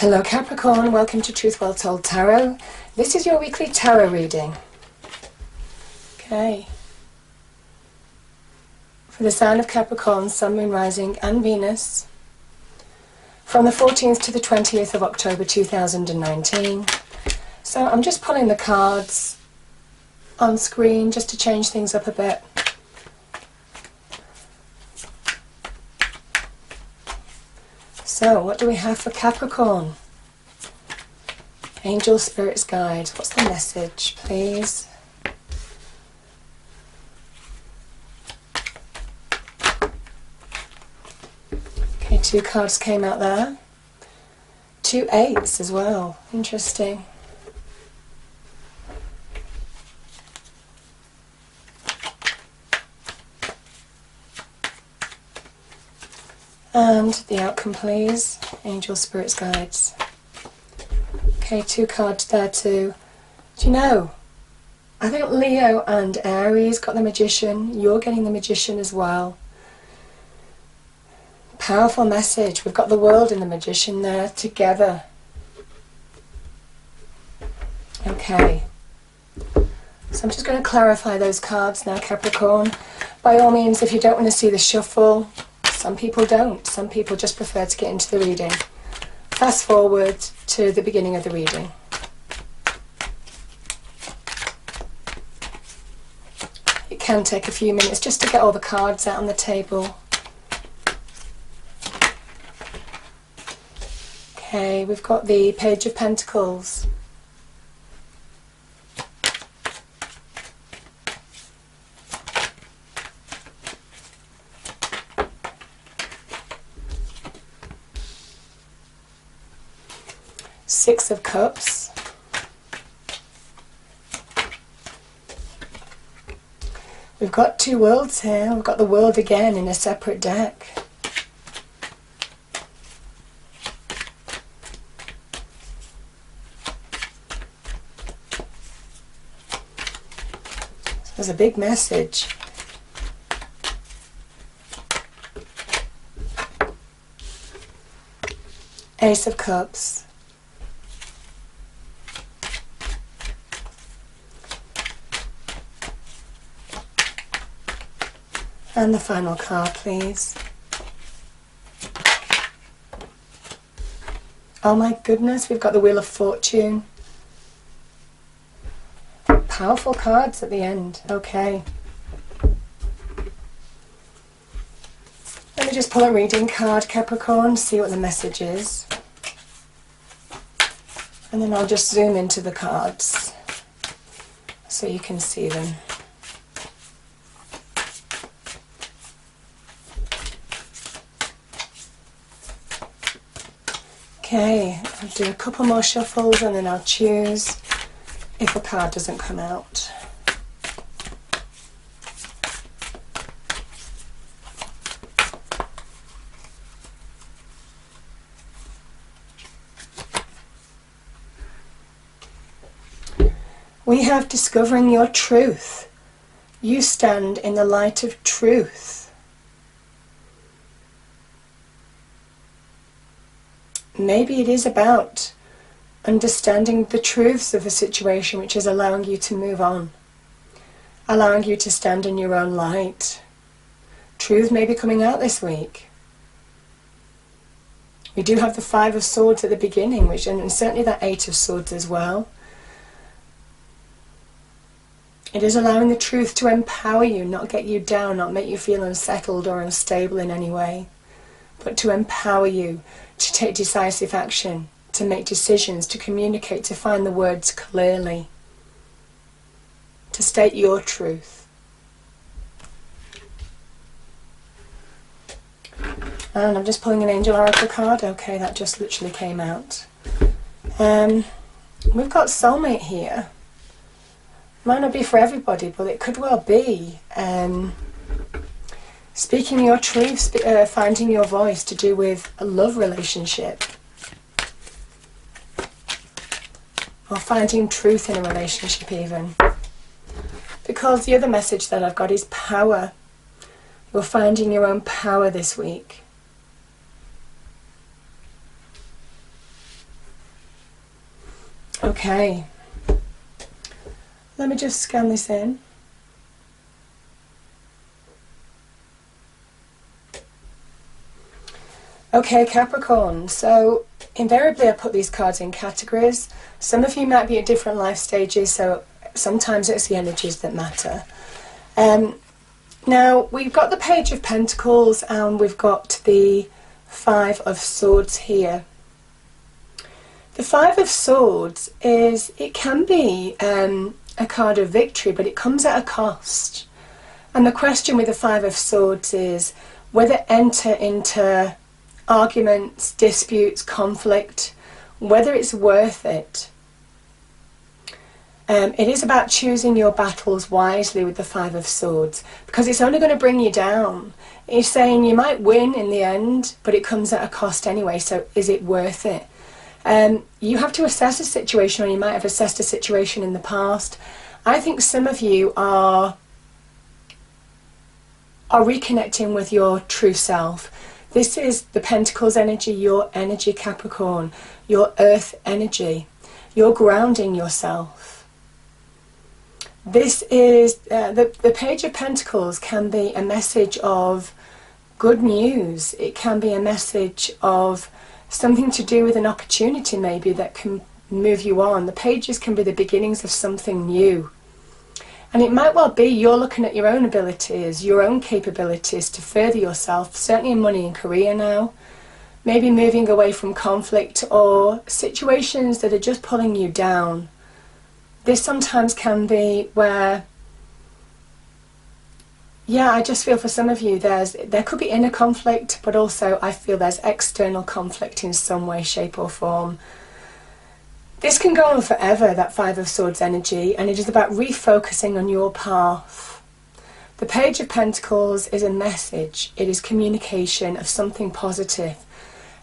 Hello Capricorn, welcome to Truth Well Told Tarot. This is your weekly tarot reading. Okay. For the sign of Capricorn, Sun, Moon, Rising and Venus. From the 14th to the 20th of October 2019. So I'm just pulling the cards on screen just to change things up a bit. So, what do we have for Capricorn? Angel, Spirits, Guide. What's the message, please? Okay, 2 cards came out there. 2 8s as well. Interesting. And the outcome, please. Angel, Spirits, Guides. Okay, 2 cards there too. Do you know, I think Leo and Aries got the Magician. You're getting the Magician as well. Powerful message. We've got the World and the Magician there together. Okay. So I'm just going to clarify those cards now, Capricorn. By all means, if you don't want to see the shuffle, some people don't. Some people just prefer to get into the reading. Fast forward to the beginning of the reading. It can take a few minutes just to get all the cards out on the table. Okay, we've got the Page of Pentacles. Six of Cups. We've got 2 worlds here. We've got the World again in a separate deck. So there's a big message. Ace of Cups. And the final card, please. Oh my goodness, we've got the Wheel of Fortune. Powerful cards at the end. Okay. Let me just pull a reading card, Capricorn, see what the message is. And then I'll just zoom into the cards so you can see them. Okay, I'll do a couple more shuffles and then I'll choose if a card doesn't come out. We have discovering your truth. You stand in the light of truth. Maybe it is about understanding the truths of a situation which is allowing you to move on, allowing you to stand in your own light. Truth may be coming out this week. We do have the 5 of Swords at the beginning, and certainly that 8 of Swords as well. It is allowing the truth to empower you, not get you down, not make you feel unsettled or unstable in any way, but to empower you to take decisive action, to make decisions, to communicate, to find the words clearly, to state your truth. And I'm just pulling an Angel Oracle card. Okay, that just literally came out. We've got Soulmate here. Might not be for everybody, but it could well be. Speaking your truth, finding your voice, to do with a love relationship. Or finding truth in a relationship even. Because the other message that I've got is power. You're finding your own power this week. Okay, let me just scan this in. Okay, Capricorn, so invariably I put these cards in categories. Some of you might be at different life stages, so sometimes it's the energies that matter. Now, we've got the Page of Pentacles and we've got the Five of Swords here. The Five of Swords it can be a card of victory, but it comes at a cost. And the question with the Five of Swords is whether enter into arguments, disputes, conflict, whether it's worth it. It is about choosing your battles wisely with the Five of Swords, because it's only going to bring you down. It's saying you might win in the end, but it comes at a cost anyway, so is it worth it? You have to assess a situation, or you might have assessed a situation in the past. I think some of you are reconnecting with your true self. This is the Pentacles energy, your energy, Capricorn, your earth energy. You're grounding yourself. This is, the Page of Pentacles can be a message of good news. It can be a message of something to do with an opportunity maybe that can move you on. The pages can be the beginnings of something new. And it might well be you're looking at your own abilities, your own capabilities to further yourself, certainly in money and career now. Maybe moving away from conflict or situations that are just pulling you down. This sometimes can be where, yeah, I just feel for some of you there could be inner conflict, but also I feel there's external conflict in some way, shape or form. This can go on forever, that Five of Swords energy, and it is about refocusing on your path. The Page of Pentacles is a message. It is communication of something positive.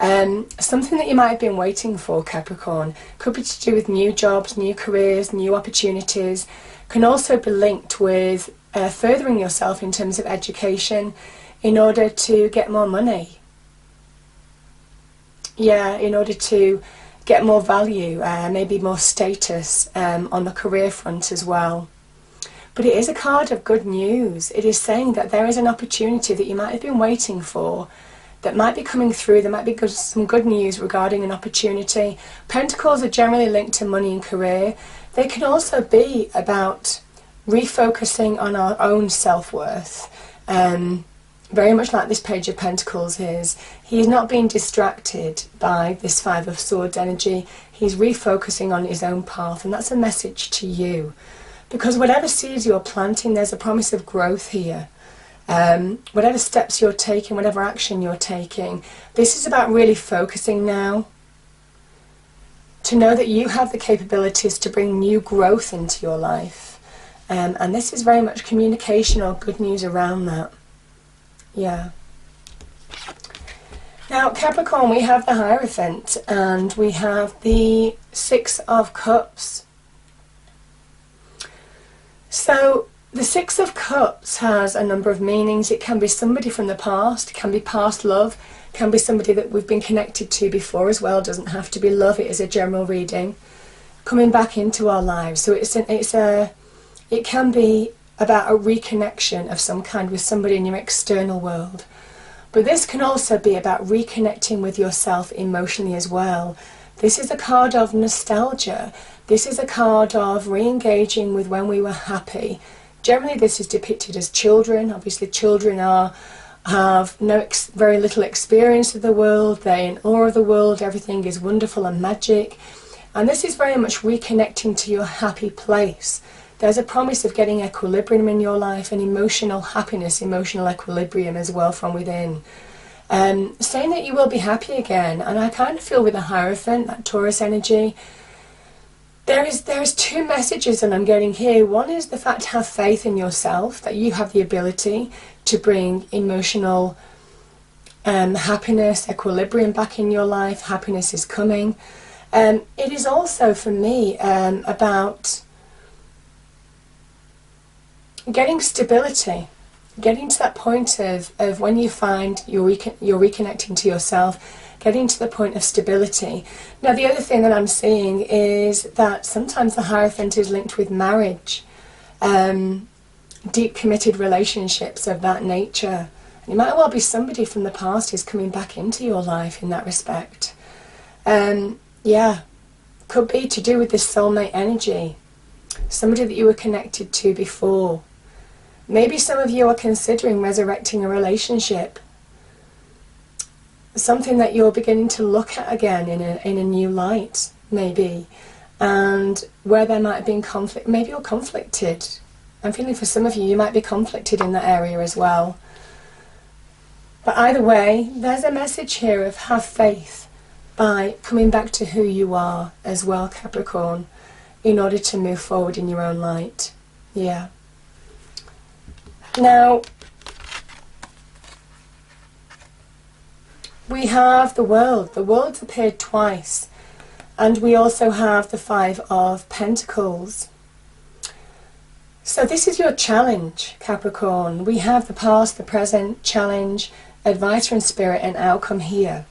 Something that you might have been waiting for, Capricorn. Could be to do with new jobs, new careers, new opportunities. Can also be linked with furthering yourself in terms of education in order to get more money. Yeah, in order to get more value, maybe more status on the career front as well. But it is a card of good news. It is saying that there is an opportunity that you might have been waiting for that might be coming through. There might be some good news regarding an opportunity. Pentacles are generally linked to money and career. They can also be about refocusing on our own self-worth. Very much like this Page of Pentacles is. He's not being distracted by this Five of Swords energy. He's refocusing on his own path, and that's a message to you. Because whatever seeds you're planting, there's a promise of growth here. Whatever steps you're taking, whatever action you're taking, this is about really focusing now. To know that you have the capabilities to bring new growth into your life. And this is very much communication or good news around that. Yeah. Now, Capricorn, we have the Hierophant and we have the Six of Cups. So, the Six of Cups has a number of meanings. It can be somebody from the past, it can be past love, it can be somebody that we've been connected to before as well. It doesn't have to be love, it is a general reading. Coming back into our lives. So it can be about a reconnection of some kind with somebody in your external world. But this can also be about reconnecting with yourself emotionally as well. This is a card of nostalgia. This is a card of re-engaging with when we were happy. Generally this is depicted as children. Obviously children have very little experience of the world. They're in awe of the world. Everything is wonderful and magic. And this is very much reconnecting to your happy place. There's a promise of getting equilibrium in your life and emotional happiness, emotional equilibrium as well from within. Saying that you will be happy again. And I kind of feel with the Hierophant, that Taurus energy, there's two messages that I'm getting here. One is the fact to have faith in yourself, that you have the ability to bring emotional happiness, equilibrium back in your life. Happiness is coming. It is also for me about getting stability, getting to that point of when you find you're reconnecting to yourself, getting to the point of stability. Now, the other thing that I'm seeing is that sometimes the Hierophant is linked with marriage, deep committed relationships of that nature. It might well be somebody from the past who's coming back into your life in that respect. Yeah, could be to do with this soulmate energy. Somebody that you were connected to before. Maybe some of you are considering resurrecting a relationship. Something that you're beginning to look at again in a new light, maybe. And where there might have been conflict, maybe you're conflicted. I'm feeling for some of you, you might be conflicted in that area as well. But either way, there's a message here of have faith by coming back to who you are as well, Capricorn, in order to move forward in your own light. Yeah. Now, we have the World. The World's appeared twice. And we also have the Five of Pentacles. So this is your challenge, Capricorn. We have the past, the present, challenge, advice from Spirit, and outcome here.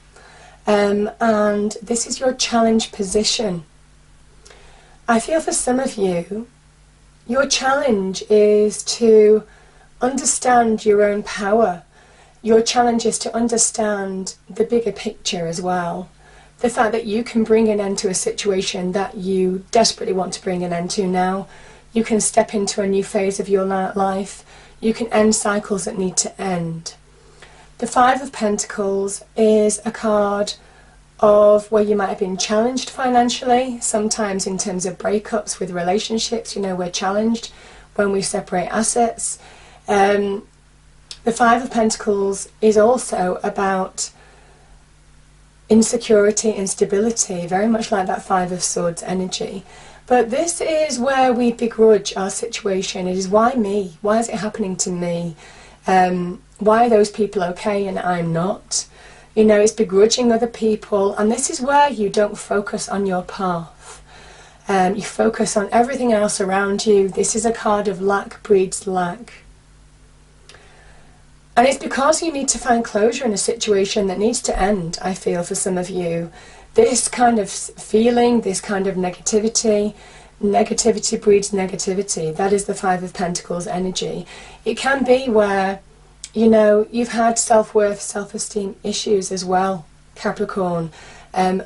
And this is your challenge position. I feel for some of you, your challenge is to understand your own power. Your challenge is to understand the bigger picture as well. The fact that you can bring an end to a situation that you desperately want to bring an end to now. You can step into a new phase of your life. You can end cycles that need to end. The Five of Pentacles is a card of where you might have been challenged financially, sometimes in terms of breakups with relationships. You know, we're challenged when we separate assets. The Five of Pentacles is also about insecurity, instability, very much like that Five of Swords energy. But this is where we begrudge our situation. It is, why me? Why is it happening to me? Why are those people okay and I'm not? You know, it's begrudging other people. And this is where you don't focus on your path. You focus on everything else around you. This is a card of lack breeds lack. And it's because you need to find closure in a situation that needs to end, I feel, for some of you. This kind of feeling, this kind of negativity breeds negativity. That is the Five of Pentacles energy. It can be where, you know, you've had self-worth, self-esteem issues as well, Capricorn,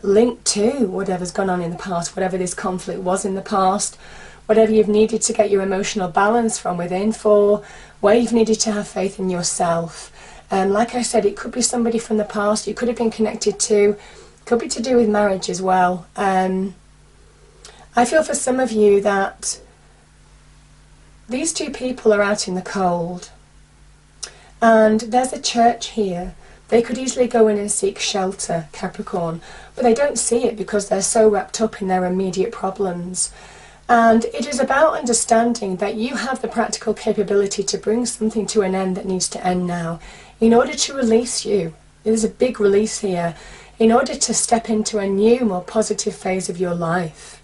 linked to whatever's gone on in the past, whatever this conflict was in the past, whatever you've needed to get your emotional balance from within for, where you've needed to have faith in yourself. Like I said, it could be somebody from the past you could have been connected to. Could be to do with marriage as well. I feel for some of you that these two people are out in the cold. And there's a church here. They could easily go in and seek shelter, Capricorn. But they don't see it because they're so wrapped up in their immediate problems. And it is about understanding that you have the practical capability to bring something to an end that needs to end now. In order to release you, there's a big release here, in order to step into a new, more positive phase of your life.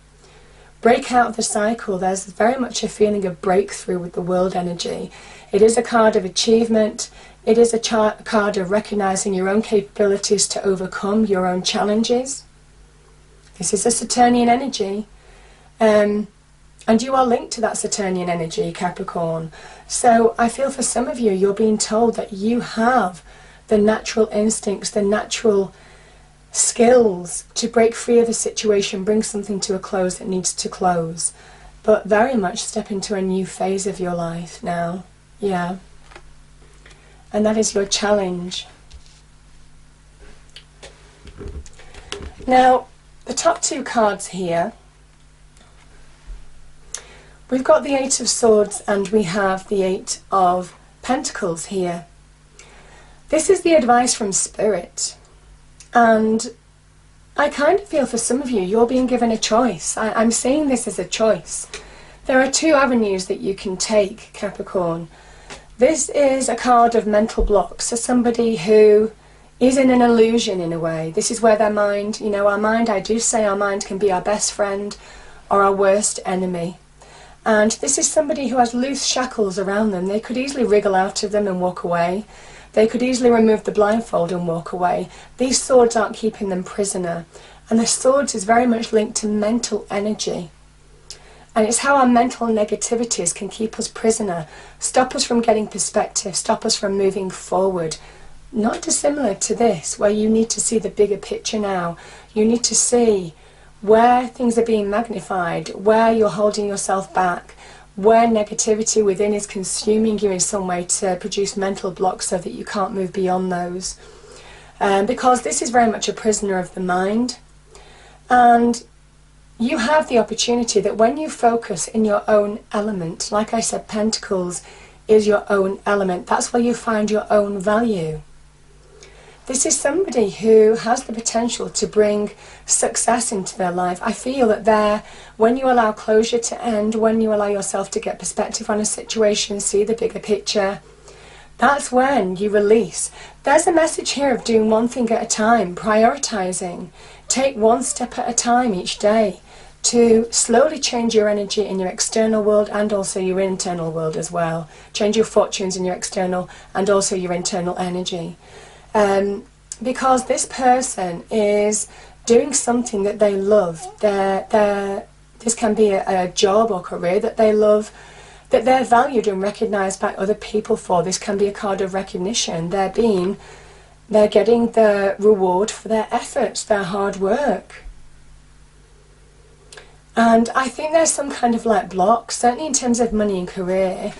Break out of the cycle. There's very much a feeling of breakthrough with the World energy. It is a card of achievement. It is a card of recognizing your own capabilities to overcome your own challenges. This is a Saturnian energy. And you are linked to that Saturnian energy, Capricorn. So I feel for some of you, you're being told that you have the natural instincts, the natural skills to break free of a situation, bring something to a close that needs to close, but very much step into a new phase of your life now. Yeah. And that is your challenge. Now, the top two cards here, we've got the Eight of Swords and we have the Eight of Pentacles here. This is the advice from Spirit. And I kind of feel for some of you, you're being given a choice. I'm seeing this as a choice. There are two avenues that you can take, Capricorn. This is a card of mental blocks. So somebody who is in an illusion in a way. This is where their mind, you know, our mind, I do say our mind can be our best friend or our worst enemy. And this is somebody who has loose shackles around them. They could easily wriggle out of them and walk away. They could easily remove the blindfold and walk away. These swords aren't keeping them prisoner. And the swords is very much linked to mental energy. And it's how our mental negativities can keep us prisoner, stop us from getting perspective, stop us from moving forward. Not dissimilar to this, where you need to see the bigger picture now. You need to see where things are being magnified, where you're holding yourself back, where negativity within is consuming you in some way to produce mental blocks so that you can't move beyond those. Because this is very much a prisoner of the mind. And you have the opportunity that when you focus in your own element, like I said, Pentacles is your own element. That's where you find your own value. This is somebody who has the potential to bring success into their life. I feel that when you allow closure to end, when you allow yourself to get perspective on a situation, see the bigger picture, that's when you release. There's a message here of doing one thing at a time, prioritizing. Take one step at a time each day to slowly change your energy in your external world and also your internal world as well. Change your fortunes in your external and also your internal energy. Because this person is doing something that they love. This can be a job or career that they love, that they're valued and recognized by other people for. This can be a card of recognition. They're getting the reward for their efforts, their hard work. And I think there's some kind of like block, certainly in terms of money and career,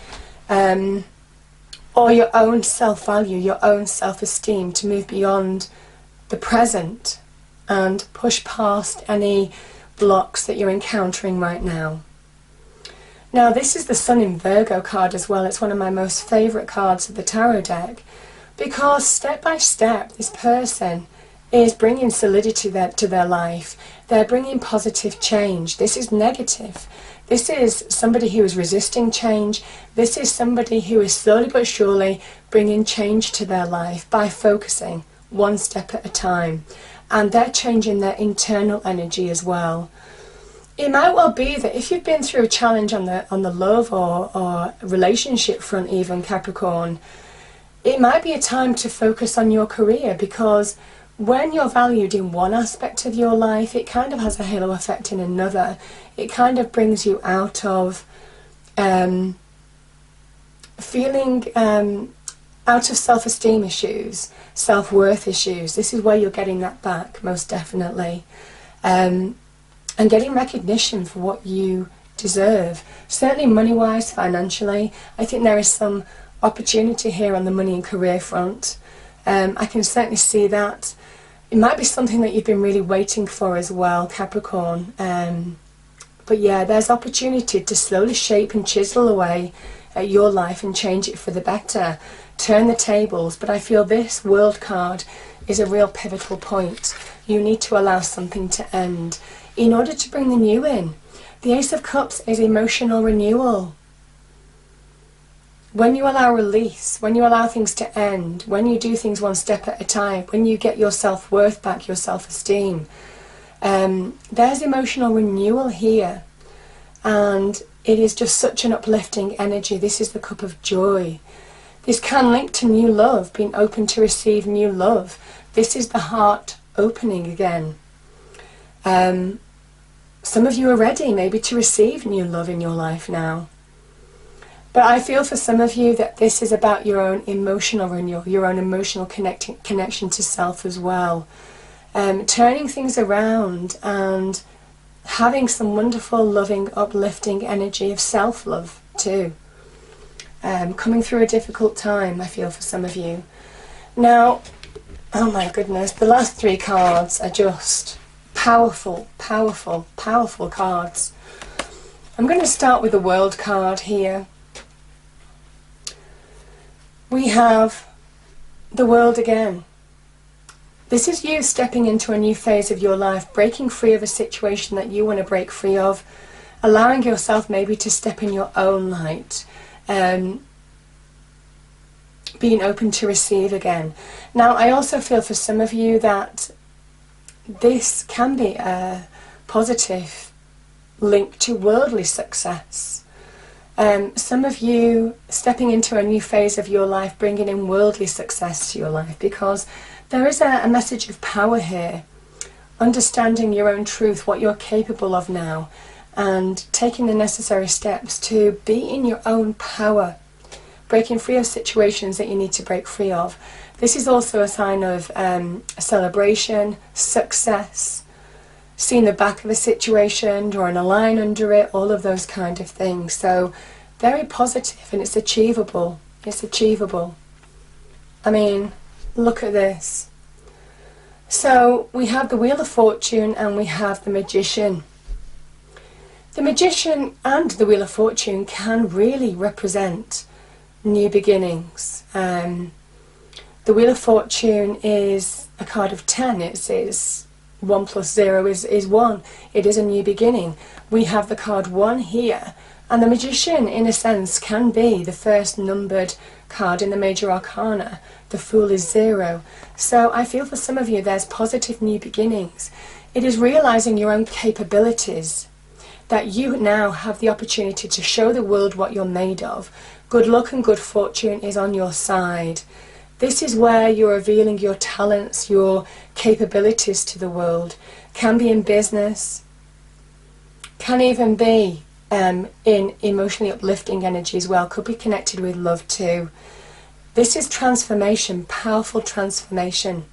or your own self-value, your own self-esteem, to move beyond the present and push past any blocks that you're encountering right now. Now, this is the Sun in Virgo card as well. It's one of my most favourite cards of the tarot deck, because step by step this person is bringing solidity to their life. They're bringing positive change. This is negative. This is somebody who is resisting change. This is somebody who is slowly but surely bringing change to their life by focusing one step at a time. And they're changing their internal energy as well. It might well be that if you've been through a challenge on the love or relationship front even, Capricorn, it might be a time to focus on your career, because when you're valued in one aspect of your life, it kind of has a halo effect in another. It kind of brings you out of feeling out of self-esteem issues, self-worth issues. This is where you're getting that back, most definitely. And getting recognition for what you deserve. Certainly money-wise, financially. I think there is some opportunity here on the money and career front. I can certainly see that. It might be something that you've been really waiting for as well, Capricorn. But yeah, there's opportunity to slowly shape and chisel away at your life and change it for the better. Turn the tables. But I feel this World card is a real pivotal point. You need to allow something to end in order to bring the new in. The Ace of Cups is emotional renewal. When you allow release, when you allow things to end, when you do things one step at a time, when you get your self-worth back, your self-esteem, there's emotional renewal here. And it is just such an uplifting energy. This is the cup of joy. This can link to new love, being open to receive new love. This is the heart opening again. Some of you are ready maybe to receive new love in your life now. But I feel for some of you that this is about your own emotional renewal, your own emotional connection to self as well. Turning things around and having some wonderful, loving, uplifting energy of self-love too. Coming through a difficult time, I feel, for some of you. Now, oh my goodness, the last three cards are just powerful, powerful, powerful cards. I'm going to start with the World card here. We have the World again. This is you stepping into a new phase of your life, breaking free of a situation that you want to break free of, allowing yourself maybe to step in your own light, being open to receive again. Now, I also feel for some of you that this can be a positive link to worldly success. Some of you stepping into a new phase of your life, bringing in worldly success to your life, because there is a message of power here. Understanding your own truth, what you're capable of now, and taking the necessary steps to be in your own power, breaking free of situations that you need to break free of. This is also a sign of celebration, success, seeing the back of a situation, drawing a line under it, all of those kind of things. So very positive, and it's achievable. It's achievable. I mean, look at this. So we have the Wheel of Fortune and we have the Magician. The Magician and the Wheel of Fortune can really represent new beginnings. The Wheel of Fortune is a card of 10. It's 1 plus 0 is 1. It is a new beginning. We have the card 1 here. And the Magician, in a sense, can be the first numbered card in the major arcana. The Fool is 0. So I feel for some of you there's positive new beginnings. It is realizing your own capabilities, that you now have the opportunity to show the world what you're made of. Good luck and good fortune is on your side. This is where you're revealing your talents, your capabilities to the world. Can be in business, can even be in emotionally uplifting energy as well. Could be connected with love too. This is transformation, powerful transformation.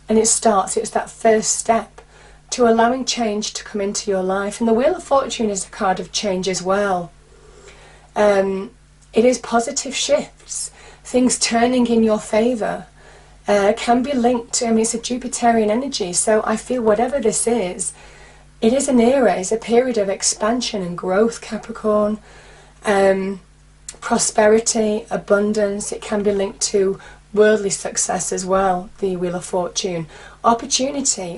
And it's that first step to allowing change to come into your life. And the Wheel of Fortune is a card of change as well. It is positive shifts, things turning in your favour. Can be linked to, it's a Jupiterian energy, so I feel whatever this is, it is an era, it's a period of expansion and growth, Capricorn. Prosperity, abundance. It can be linked to worldly success as well, the Wheel of Fortune. Opportunity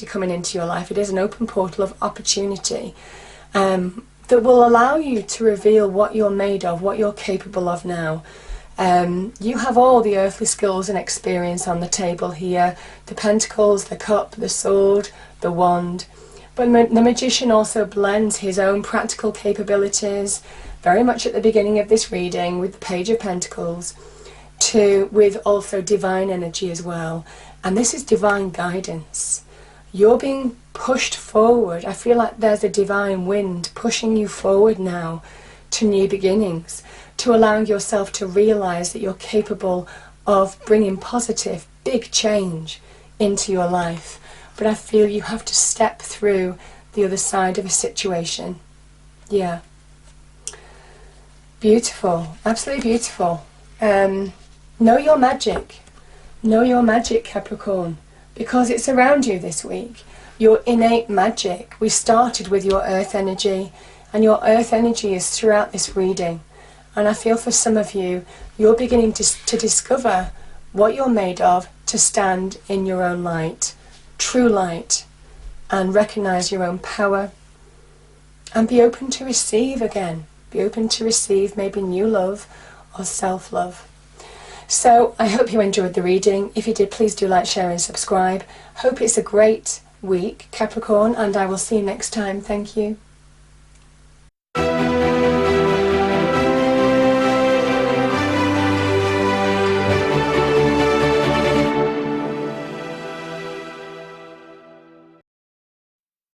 coming into your life. It is an open portal of opportunity that will allow you to reveal what you're made of, what you're capable of now. You have all the earthly skills and experience on the table here. The Pentacles, the Cup, the Sword, the Wand. But the Magician also blends his own practical capabilities, very much at the beginning of this reading with the Page of Pentacles, with also divine energy as well. And this is divine guidance. You're being pushed forward. I feel like there's a divine wind pushing you forward now to new beginnings, to allowing yourself to realize that you're capable of bringing positive, big change into your life. But I feel you have to step through the other side of a situation. Yeah. Beautiful. Absolutely beautiful. Know your magic. Know your magic, Capricorn, because it's around you this week. Your innate magic. We started with your earth energy, and your earth energy is throughout this reading. And I feel for some of you, you're beginning to discover what you're made of, to stand in your own light, true light, and recognize your own power, and be open to receive again. Be open to receive maybe new love or self-love. So I hope you enjoyed the reading. If you did, please do like, share and subscribe. Hope it's a great week, Capricorn, and I will see you next time. Thank you.